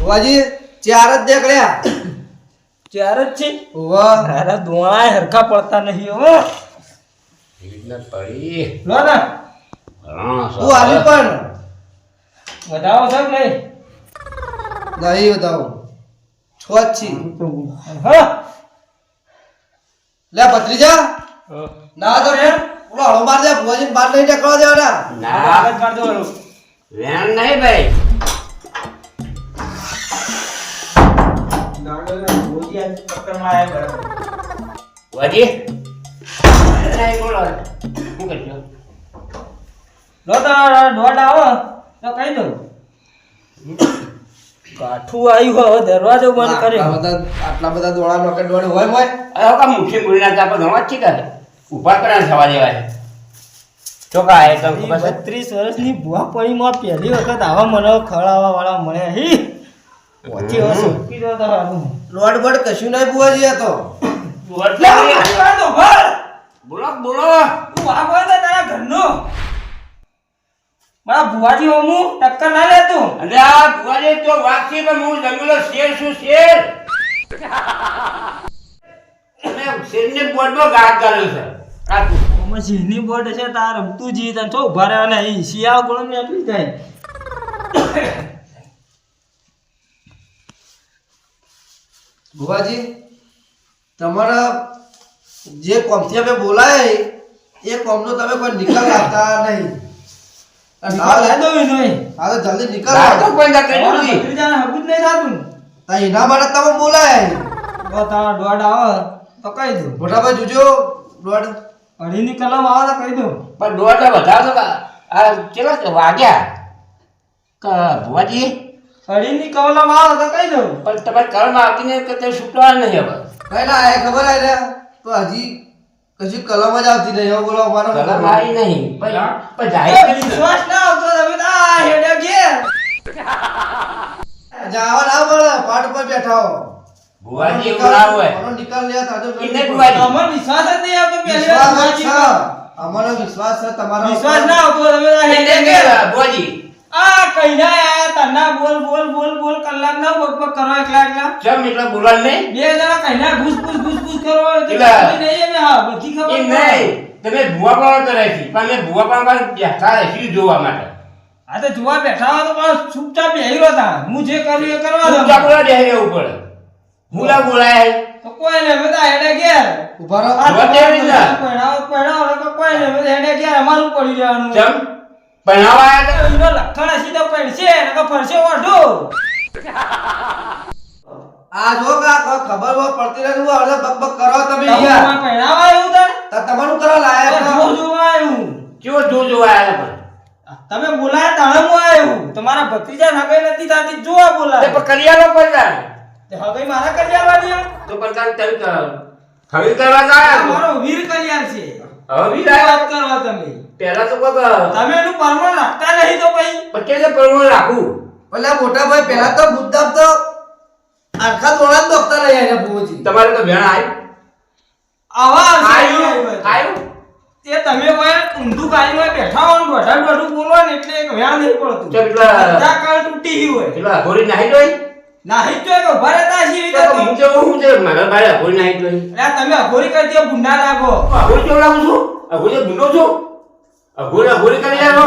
ભુવાજી ચાર જ દેખડ્યા. ચાર જ છે. વાહ અરે દોણા હરખા પડતા નહીં હો. એટલે પડી લો ને તું આવી પણ વધાવો છે કે નહીં? નહીં બતાવો છો જ છી. હા લે ભત્રીજા ના તો રે ઓલો હળો માર દે ભુવાજી બાર નહીં નીકળવા દેવાના. ના કાઢ દો વેણ નહીં ભાઈ વાજી નહીં બોલો શું કરજો લો તો દોડ આવો તો કહી દઉં કાઠું આવ્યું હવે દરવાજો બંધ કર્યો. આટલા બધા દોડા નોકે દોડે હોય મોય. અરે કા મુઠી બોલીના આપણે ઘણો જ છે ઉભા કર્યા થવા દેવાય ચોકા એ તો ખબર છે 32 વર્ષની ભુવા પણીમાં પહેલી વખત આવા મને ખવડાવવા વાળા મળે હી ઓછી હવે સોકી દો તો હારું. લોડ બડ કશું નહીં ભુવાજી આ તો. બોલો બોલો તું આ બોલ તો તારા ઘરનો મારા ભુવાજી હોમું ટક્કર ના લે તું. અને આ ભુવાજી તો વાગશે પણ હું જંગલો શેર છું શેર અને શેરને બોર્ડમાં ગાળ ગાળ્યો છે આ તું ઓમાં સિંહની બોટ છે તાર રમતું જી તને છો ઉભા રહેવા નહીં શિયાળ ગોળ ને એટલી જાય. ભુવાજી તમારા જે કોમથી અમે બોલાય એ કોમનો તમે કોઈ નિકાલ લાવતા નહીં. ના લે દો નહીં હા તો જલ્દી નિકાલ ગાળ તો લાવો. કોઈ ના કર્યું નથી ભત્રીજાને હબુજ નહીં થાતું. તા એના માટે તમે બોલાય. તો તારા દોડ આવે તો કહી દઉં. મોટાભાઈ જોજો દોડ. અઢીની કલમ આવે તો કહી દઉં. પણ દોઢ વધારો તો આ કેટલા વાગ્યા ભુવાજી અઢીની કલમ આવે તો કહી દઉં. પણ તમારે કર્મ આવતી ને કે તે છૂટવા નહીં હવે કઈ ના આયા ખબર આય રે તો હજી કશું કલમ જ આવતી નહીં. હવે બોલો અમારો કર્મ આવી નહીં પણ જાય એ વિશ્વાસ ના આવતો તમે તો આ હેડે ઘેર. જાવા ના મળે પાટ પર બેઠા હો. ભુવાજી એવું ના હોય આનો નિકાલ લે તાજો એને ભુવાજી. અમને વિશ્વાસ જ નહીં આવતો પહેલી વાર વિશ્વાસ ભુવાજી છે. પર. અમારો વિશ્વાસ છે તમારો. વિશ્વાસ ના આવતો તમે તો આ હેડે એને ઘેર. ભુવાજી આ કઈના આયા તન્ના બોલ બોલ બોલ બોલ કલાક ના બક કરો એકલા એકલા. ચમ એટલે બોલવા નહીં બે જણા કઈના ઘૂસ કરો તો કેટલા? નહીં એમે હા બધી ખબર એ પડે. નહીં તમે ભુવા પણ તો રહેશી પણ મેં ભુવા પણ બેઠા રહેશી જોવા માટે આ તો જોવા બેઠા હોય તો બસ ચૂપચાપ બેહી હતા. હું જે કર્યું એ કરવા દો. ચાપડા બેહી રહેવું પડે મુલા બોલાય તો કોઈ ને બધા હેડે ઘેર. ઉભા રહો. આ જોવા કેવી રીતના? પહેણાવો તો કોઈ ને બધા હેડે ઘેર અમારું પડી જવાનું. ચમ ભણાવા આયા તા? એનો લખણ હસી તો પડશે નકર ફરશે ઓઢો. આ જો કા ખબર વો પડતી રહે હું અડધા બકબક કરો તમે તમે યાર. પહેણાવા આવ્યું તાર? તમારું કરવા લાયા જો જોવા આવ્યું. કેવો જોવા આયા પણ તમે બોલાયા તાણે હું આવ્યું. તમારા ભત્રીજા હગાઈ નથી થાતી જોવા તે બોલાય. પણ કરિયાલો પડતા તે હગાઈ મારા કરિયાલવાની આ? તો પણ તારે તમે હવે કરવા આ જાય મારો વીર કરિયાલ છે. હવે બી વાત લાયા કરો તમે. પહેલા તો કોક તમે એનું પરમાણ રાખતા નહીં તો પછી પચીસ પરમો રાખું પેલા મોટા ભાઈ પહેલા તો મુદ્દા તો આખા દોડા જ દોખતા રહ્યા એને ભુવાજી. તમારે તો ભેણ આવી આવા આવ્યું આવ્યું તે તમે કોઈ ઊંધું ગાડીમાં બેઠા હો ને દોઢું બોલો ને એટલે એક વ્યાણ નહીં પડતું. તો પેલા બધા કાળ તૂટી ગઈ હોય. પેલા ગોરી નાહી જોઈ નાહી તો એક ઉભા રહેતા છીએ રીતે તો. હું છે મારા ભાઈ ગોરી નાહી જોઈ અરે તમે અઘોરી કરી દે ભૂંડા લાગો. ગોરી કેવું લાગુ છું ગોરી ગુંડો છું ગોરી કરી લાગો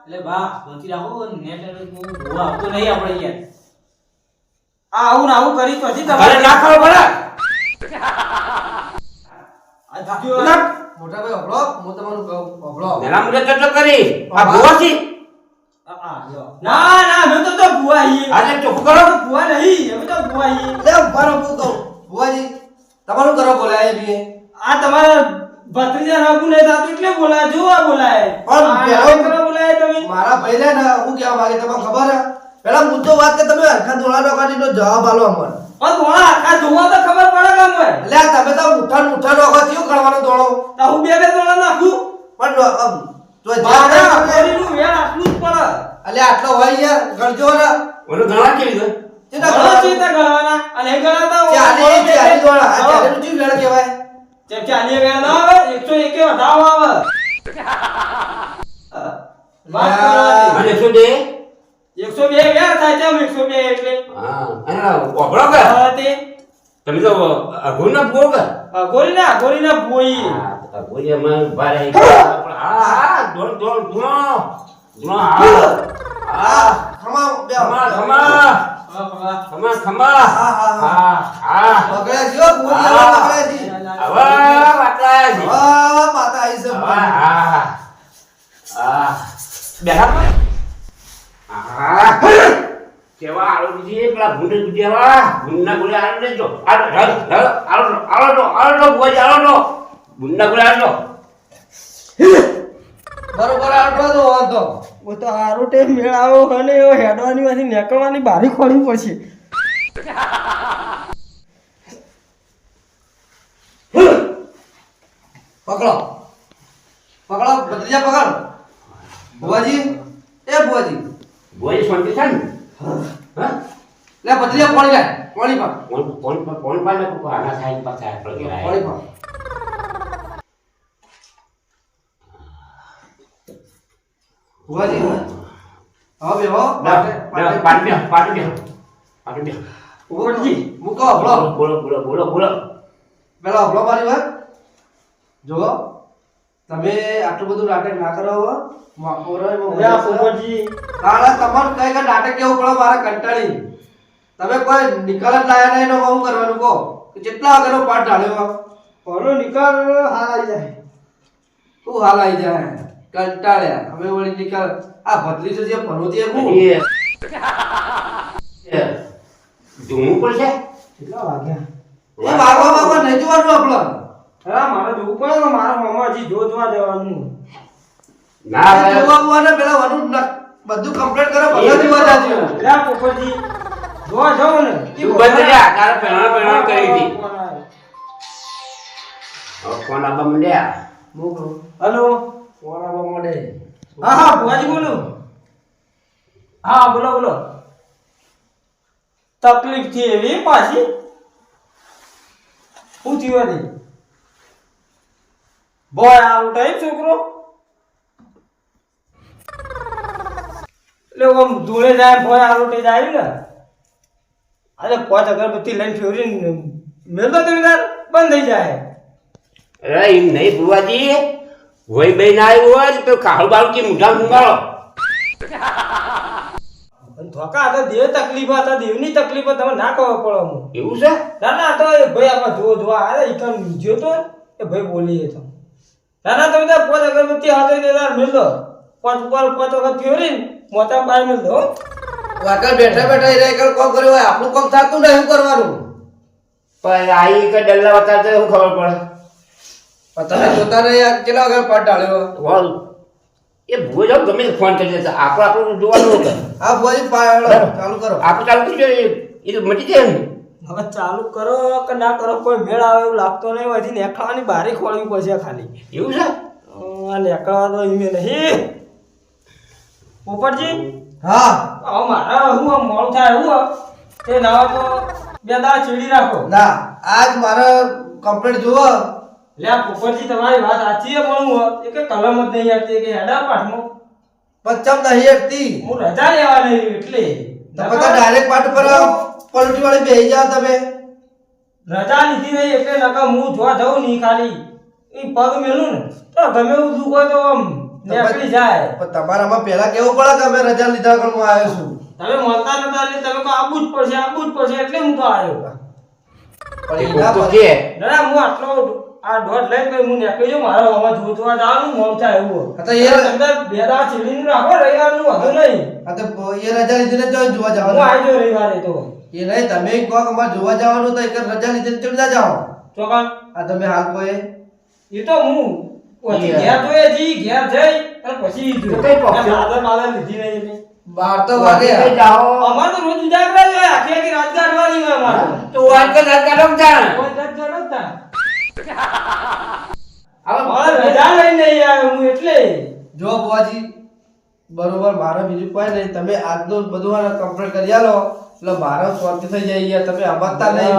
એટલે બા શાંતિ રાખો નેટ હું આવતો નહીં આપણે યાર. આ આવું ને આવું કરી પછી અરે તમારે ના ખાવ બરા આ થાક્યો. મોટા ભાઈ હબળો હું તમારું કહું હબળો. નાના મુજબ તો કરી આ ભુવાજી ના ના અમે તો ભુવા છીએ. આજે ચોખ્ખું કરો ભુવા નહીં અમે તો ભુવા છીએ. લે ઉભા રહો હું કહું. ભુવાજી તમારું કરવા બોલાય બી. આ તમારા ભત્રીજા રાગુ નહીં થાતું એટલે બોલાય જોવા બોલાય. પણ આ પેલો- આમ કરવા બોલાય તમે. મારા ભાઈ રે ને હું કહેવા માંગે તમને ખબર હે પેલા મુદ્દો વાત કે તમે હરખા દોડા નોકાટીનો જવાબ આલો અમને. પણ ધોળા આખા જોવા તો ખબર પડે કે અમે. એટલે આ તમે તો મુઠ્ઠા નોખા થયું કરવાનો દોડો. તો હું બે ધોળા નાખું. પણ તો બાપરા અઘોરીનું વેણ આટલું જ પડે. એટલે આટલો હોય યાર ગણજો ને. ઓલો ઘણા કેવી છે તેના ઘણો છે તે ગણવાના. અને એ ગણાતા હોય. ચાલી દોડા આ હા. ચાલીનું જીવ વેણ કહેવાય. જેમ કે આની વેણ ના આવે 101 વધાવો આવે. વાત કરવાની. અને શું દે 101 102 વ્યા થાય છે 102 એટલે હા અને ઓગળો કે હા તે તમે તો અઘોરના ભૂવો કે ગોરીના ભોઈ હા અઘોરી માં ભારે હા દોડ દોડ દોડ હા ખમા બે ખમા ખમા ખમા ખમા હા હા પકડ્યા જીઓ ભુવાજી હવે પકડ્યા જી હવે વાટલા જી વાહ માતા આઈ છે હા હા હા બેહા હા કેવા આલો બીજી પેલા ભૂંડે ગુજેવા ભૂંડના ગુલે આલો દેજો આલો ભુવાજી આલો ભૂંડના ગુલે આલો બરોબર આટલો તો વાંધો ઓ તો હારું ટેમ મેળાવો અને એવો હેડવાની માંથી નીકળવાની બારી ખોલવી પડશે પકડો પકડો ભત્રીજા પકડ ભુવાજી એ ભુવાજી ભુવાજી શાંતિ છે ને હા લે ભત્રીજા પાણી લે પાણી પા કોણ પાને કો આના થાય પાછા આપણે પાણી પા ભુવાજી હવે હો પાટી ભુવાજી મૂકો હબળો બોલો પેલા હબળો મારી વાત જો તમે આટલું બધું નાટક ના કરો હો માફો રે અલ્યા પોપટજી કાળા તમાર કઈ કે નાટક કેવું પડે મારા કંટાળી તમે કોઈ નિકાલ જ લાયા નહીં નો હું કરવાનું કહો કે કેટલા આગળનો પાઠ ઢાળ્યો પરો નિકાલ હાલ આવી જાય તું હાલ આવી જાય કંટાળ્યા અમે વળી નિકાલ આ ભત્રીજો જે ભણોતી એ હું ધૂમું પડશે કેટલા વાગ્યા એ વાગવામાં નહીં જોવાનું આપણો હા મારે જોવું પડે ને મારા મામા હજી જોવા જવાનું ના એ જોવા બોવાને પેલા વનું બધું કમ્પ્લીટ કરો બધા જોવા જાજો અલ્યા પોપટજી જોવા જાઓ ને તું બંધ જા તારે પહેણા કરી હતી કોણ આબા મંડ્યા મોકલો હલો કોરાબા મોડે હા ભુવાજી બોલો હા બોલો તકલીફ થી એવી પાછી શું થયું હતી બોય આવું ટાઈમ છોકરો એટલે આમ ધૂળે જાય બોય આવું ટાઈમ જાય ને અરે પાંચ અગરબત્તી લઈને ફેવરીને મેળતો તમે તાર બંધ થઈ જાય અરે એમ નહીં ભુવાજી વય બેન આવ્યું હોય તો કાળું બાળું કે મુઢા મુંગાળો ધોકા તો દેવ તકલીફ હતા દેવની તકલીફ તમે ના કહો પડો હું એવું છે ના તો એ ભાઈ આપણે જોવા અરે ઈકન જો તો એ ભાઈ બોલીએ તો ના તમે તો પાંચ અગરબત્તી હાથે દેદાર મેળો પાંચ ઉપર પાંચ વખત ફેવરીને મોટા બાર મેળો વાકર બેઠા બેઠા એ રેકલ કોમ કર્યો હોય આપણું કામ થાતું નહીં શું કરવાનું પણ આઈ કે ડલ્લા વતા તો શું ખબર પડે પણ તમે જોતા નહીં આ કેટલા આગળ પાઠ ઢાળ્યો વાલ એ ભુવો જાવ ગમે તે ફોન કરી દેતા આપણું જોવાનું હતું હા ભુવાજી પાડો ચાલુ કરો આપણે ચાલુ કરી દો એ તો મટી જાય ને હવે ચાલુ કરો કે ના કરો કોઈ મેળ આવે એવું લાગતો નહીં હોયથી નેકળવાની બારી ખોલવી પડશે ખાલી એવું છે આ નેકળવા તો ઈમે નહીં પોપટજી હા હવે મારા હું આમ મોડું થાય એવું તે નાવા તો બે દાડા ચીડી રાખો ના આજ મારે કમ્પ્લીટ જુઓ લે આ પોપટજી તમારી વાત સાચી છે પણ હું એક કલમ જ નહીં આવતી કે હેડા પાઠમાં પચ્ચમ નહીં એકતી હું રજા લેવા નહીં એટલે તો પછી ડાયરેક્ટ પાઠ પર પલટી વાળી બેહી જાવ તમે રજા લીધી નહીં એટલે નકર હું જોવા જાઉં નહીં ખાલી એ પગ મેલું ને તો ગમે એવું દુઃખ હોય તો આમ નીકળી જાય પણ તમારામાં પહેલા કેવું પડે કે અમે રજા લીધા વગર હું આવ્યો છું તમે મળતા નતા એટલે તમે કહો આબુ જ પડશે એટલે હું તો આવ્યો પણ એ એના તો પછી કે ના હું આટલો આ દોઢ લઈને પછી હું નીકળી જાઉં મારા મામા જોવા જવાનું મોમ થાય એવું હા તો એ અંદર બે દાડા ચીડીને રાખો રવિવારનું વધુ નહીં હા તો એ રજા લીધીને જોઈ જોવા હું જવાનું આવી જાઉં રવિવારે તો એ નહીં તમે કહો કે અમારે જોવા જવાનું તો એક રજા લીધીને ચડતા જાઓ ચોકન આ તમે હાલ કોઈ એ તો હું પછી Yeah. ઘેર જોઈએ જી ઘેર જઈ અને પછી તો કઈ પક્ષ? દાદર બાદર લીધી નહીં એટલે 12 તો વાગે જાઓ અમારે તો રોજ ઉજાગરા જ હોય આખી આખી રાત કાઢવાની હોય અમારે તો વાત કર જાણ કોઈ રાત કાઢો જ તા. હવે મારે રજા લઈને નહીં આવ્યો હું એટલે જો બુઆજી બરોબર મારે બીજું કોઈ નહીં તમે આજનું બધું કમ્પ્લીટ કરી આલો એટલે મારે શાંતિ થઈ જાય યાર તમે સમજતા નહીં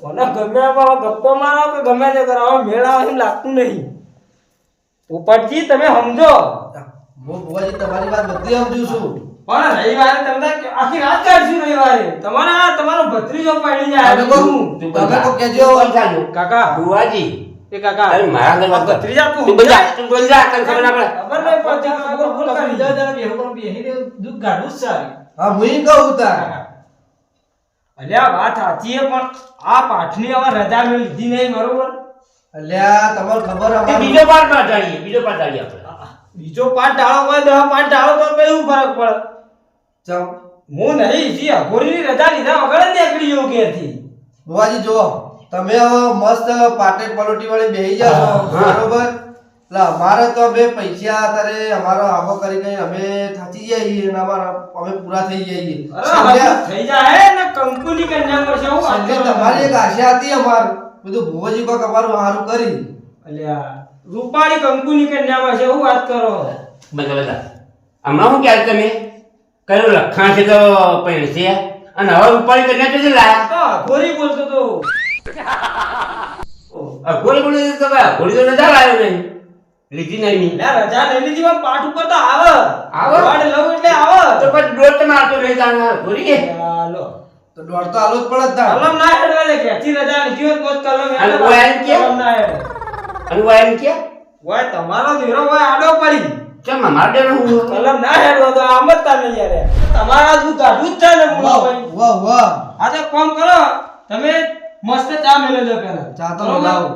મને ગમે એમાં ગપ્પો મારો કે ગમે તે કરાવો મેળા એમ લાગતું નહીં પોપટજી તમે સમજો હું બુઆજી તમારી વાત બધી સમજુ છું પણ રવિવારે તમે આખી રાત કાઢશું રવિવારે તમારો ભત્રીજો પાડી જાય તમે કો કેજો કાકા બુવાજી એ કાકા અરે મારા ઘર વાત ભત્રીજા તું તું બંજા તને ખબર ના પડે ખબર નહીં પડતી ખબર ફોન કરી બીજા જરા બેહો પણ બેહીને દૂધ ગાઢું જ સારી હા હું કહું તાર અલ્યા વાત સાચી છે પણ આ પાઠની હવે રજા મેં લીધી નહીં બરોબર અલ્યા તમને ખબર તે અમારું બીજો પાઠ પાઠાડીએ આપણે બીજો પાઠ ડાળો હોય 10 પાઠ ડાળો તો કઈ ફરક પડે ચમ હું નહીં જી અઘોરીની રજા લીધા વગર જ નીકળી ગયો ઘેરથી બુવાજી જો તમે હવે મસ્ત પાટે પલોટી વાળી બેહી જાઓ હા. બરોબર એટલે અમારે તો બે પૈસા અત્યારે અમારો આબો કરી ગઈ અમે થાચી જઈએ અને અમારા અમે પૂરા થઈ જઈએ અરે હવે થઈ જાય ને કંકુની કન્યા મળશે હું વાત સંજય કરું? તમારી એક આશા હતી અમાર બધું ભુવાજી કોક અમારું સારું કરી અલ્યા રૂપાળી કંકુની કન્યા મળશે હું વાત કરો બધા હમણાં હું ક્યારે તમે કયો લખાણ છે તો પૈણસે અને હવે ઉપાડી કરીને તો લાયા તો અઘોરી બોલતો તો ગોળી ગોળી તો ભાઈ ગોળી તો રજા લાવ્યો નહીં લીધી નહીં અલ્યા રજા લઈ લીધી પણ પાઠ ઉપર તો આવે આવે? વાડ લઉં એટલે આવે તો પછી દોડ તો મારતો નહીં જાણવા ગોળી ચાલો તો દોડ તો આલો જ પડે જ તાર. કલમ ના હેડવા દે ઘેરથી રજા લીધી હોત તો જ કલમ અને હેડવા. ઓય એમ કે? કલમ ના હેડે. અને વાયન કે ઓય તમારો દીરો ઓય આડો પડી ચમ માર દે હું કલમ ના હેડવા તો આમ જ તાને યાર તમારા દુ કાઢું જ છે ને મુલા વાહ ભાઈ વાહ વાહ આજે કોમ કરો તમે મસ્ત ચા મેલે જો પેલા ચા તો બરોબર? લાવો.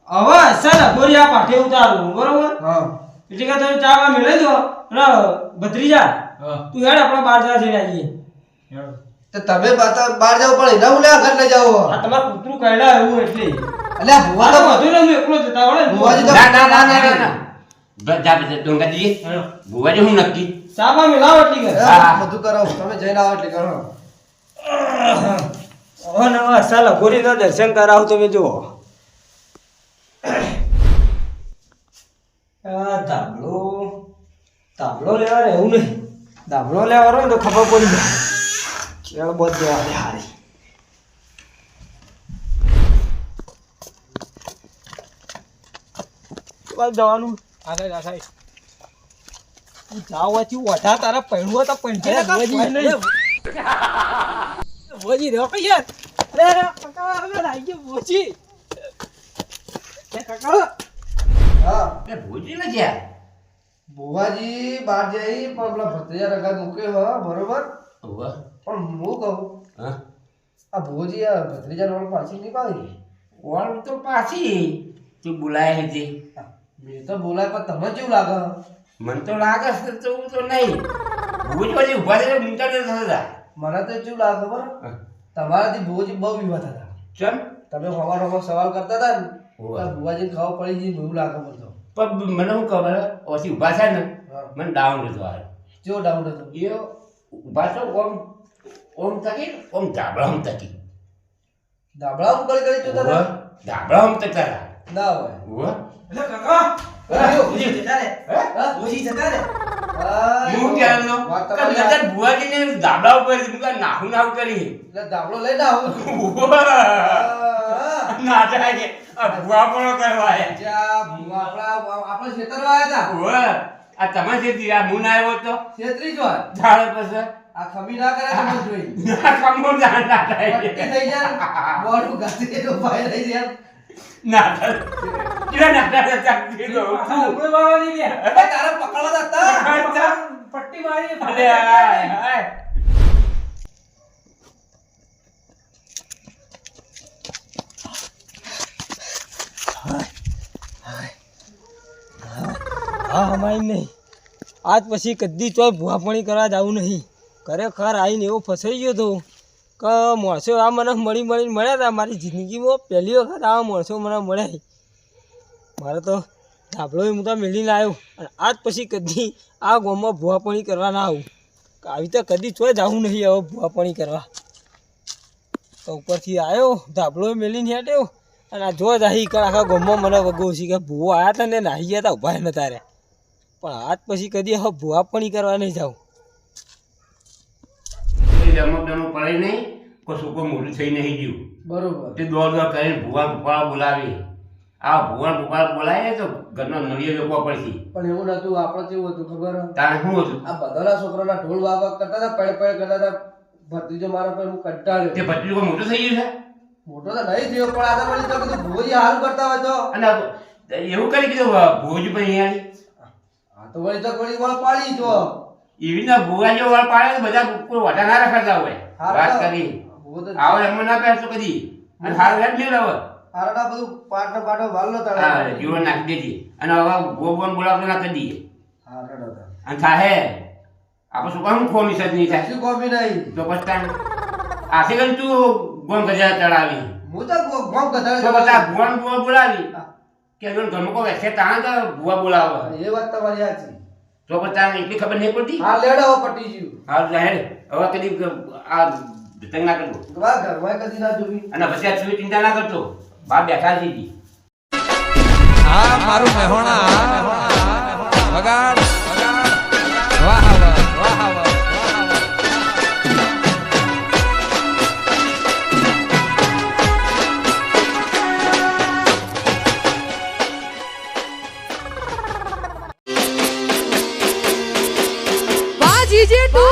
હવે સર ગોરી આ પાઠે ઉતારું બરોબર હા એટલે કે તમે ચા માં મેલે દો અને ભત્રીજા તું હેડ આપણા બાર જરા જઈને આવીએ તો તમે પાછા બહાર જાવ પણ એના હું ઘર લઈ જાવ આ તમારું કૂતરું કાઢ્યા એવું એટલે અલ્યા ભુવા આ તો તો બધું ને હું એકલો જતા આવડે ને. ભુવાજી તો- ના ના ના ના ના જા બેટા ડોંગા દીએ બુવાજી હું નક્કી ચા માં મિલાવ એટલી કર હા, બધું કરો તમે જઈને આવો એટલે કરો ઓહ નવા સાલા ગોરી નો દર્શન કરાવ તમે જુઓ આ તાબલો લેવા રે એવું નહીં દાબલો લેવા રે તો ખબર પડી જાય ચેળ બોધ દેવા દે હારી કેવા જવાનું આગળ આગળ તું જાવ હતી ઓઢા તારા પૈણું તો પૈણ બોજી રહ્યો કઈ યાર અરે કાકા હવે આવી ગયો બોજી કાકા હા એ ભૂજી ન જ્યા ભુવાજી બહાર જઈ પણ પેલા ભત્રીજા રગા મૂક્યો હા બરોબર ઓવા પણ હું કહું હા આ ભુવાજી આ ભત્રીજા રોડ પાછી નહીં પાડી ઓળ તો પાછી તું બોલાય હતી મેં તો બોલાય પણ તમને કેવું લાગે મને તો લાગે છે તો હું તો નહીં ભૂજ પછી ઉભા થઈને મૂંગતા ન થતા મને તો કેવું લાગે ખબર તમારાથી ભુવાજી બહુ વિવાદ હતા ચમ તમે હવારમાં સવાલ કરતા હતા ને હોવે. તો ભુવાજીને ખાવા પડી ગઈ એવું લાગે મને તો પણ મને શું ખબર ઓછી ઉભા થાય ને હા. મને ડાઉન હતો આ કેવો ડાઉટ હતો એ ઉભા તો ઓમ તકી ઓમ ધાબળા ઓમ તકી દાબડા કરી કરી જોતા હતા ધાબળા ઓમ તકતા હતા ના હોય ઓવા કાકા હા? બોજી જતા રે હા? બોજી જતા રે હા, હું ક્યારનો વાત કે તમારી નજર ભુવાજીને ધાબળા ઉપર મુકા નાહુ નાહુ કરી એટલે દાબડો લઈને આવું ઓવા હા. નાટા કે આ ભુવા પણ કરવા આયા જ્યાં ભુવા આપણા ખેતરમાં આવ્યા હતા ઓવા આ તમારે જે દીરા મુન આવ્યો તો છેતરી જ વાત ધાળ પછી આ ખમી ના કરે તો મત જોઈ ના કમો ના નાટા પટ્ટી થઈ જાય બોડું ઘાસી તો ભાઈ થઈ જાય નાટા કિરા નાટા ચાકતી તો કોઈ બાવા નહીં ગયા અરે તારે પકડવા હતા પટ્ટી મારી અરે આય હા હમાઈ નહીં આજ પછી કદી ચોય ભૂવાપણી કરવા જવું નહીં ખરેખર આવીને એવો ફસાઈ ગયો તો કે માણસો આ મને મળીને મળ્યા હતા મારી જિંદગીમાં પહેલી વખત આવા માણસો મને મળ્યા મારે તો ધાબળો હું તો મેળીને આવ્યો અને આજ પછી કદી આ ગામમાં ભૂવાપણી કરવા ના આવું આવી તો કદી ચોય જવું નહીં હવે ભૂવાપણી કરવા તો ઉપરથી આવ્યો ધાબળો મેળીને હેઠ્યો અને આ જો જ આવી આખા ગામમાં મને વગો છે કે ભૂવો આવ્યા હતા ને નાહી ગયા હતા ઉભા નતા રહ્યા પણ આજ પછી કદી હવે ભૂવાપણી કરવા નહીં જાઉં જમક જમક પડે નહીં કોઈ સુકો મોડું થઈ નહીં ગયું બરોબર તે દોડ દોડ કરીને ભૂવા ભૂવા બોલાવી આ ભુવન ભૂપાલ બોલાય તો ઘરનો નળિયો વેચવો પડશે. પણ એવું નતું, આપણે કેવું હતું ખબર હે? તારે શું હતું? આ બધાના છોકરાના ઢોલ વાગવા કરતા હતા, પડ પડ કરતા હતા. ભત્રીજો મારા પર હું તે કંટાળ્યો. ભત્રીજો મોટો થઈ ગયો છે મોટો તો નહીં થયો, પણ આ તો વળી તો કીધું ભુવોજી હાલ કરતા હોય તો અને એવું કરી કીધું ભુજ પણ અહીંયા આ તો વળી વળ પાડી તો એવી રીતના ભુવા જેવો વાળ પાડે તો બધા કોઈ વાટા ના રખાતા હોય. હા, વાત તો કરી ભુવો તો આવો એમ ના પહેરતો કદી અને હાલ રેટ નહીં રહે. હારડા બધું પાટો પાટો વાળનો હા તળે જીવન નાખી દેજે અને હવે ગોબન બોલાવતો ના કરી દઈએ હારડા હતા. અને થાહે આપણે શું કામ ખોમી સજ નહીં થાય શું કોમી નહીં? તો પછી તાન આથી કરી તું ગોમ ગજા ચડાવી હું તો ગોમ કથાળે તો બધા ભુવન ભુવા બોલાવી કે જો ઘરમાં કોઈ વેસે તાણ તો ભુવા બોલાવે એ વાત તમારી સાચી. તો પછી તાને એટલી ખબર નહીં પડતી. હા લેડો હવે પટી ગયું. હાલ જાહેર હવે કદી આ તંગ ના કરતો વાહ ઘરમાં કદી ના જોવી. અને પછી આ તું ચિંતા ના કરતો બાપ બેઠા જ હતી. આ મારું મહેણા વગાડ વાહ વાહ વાહ વાહ જીજે તું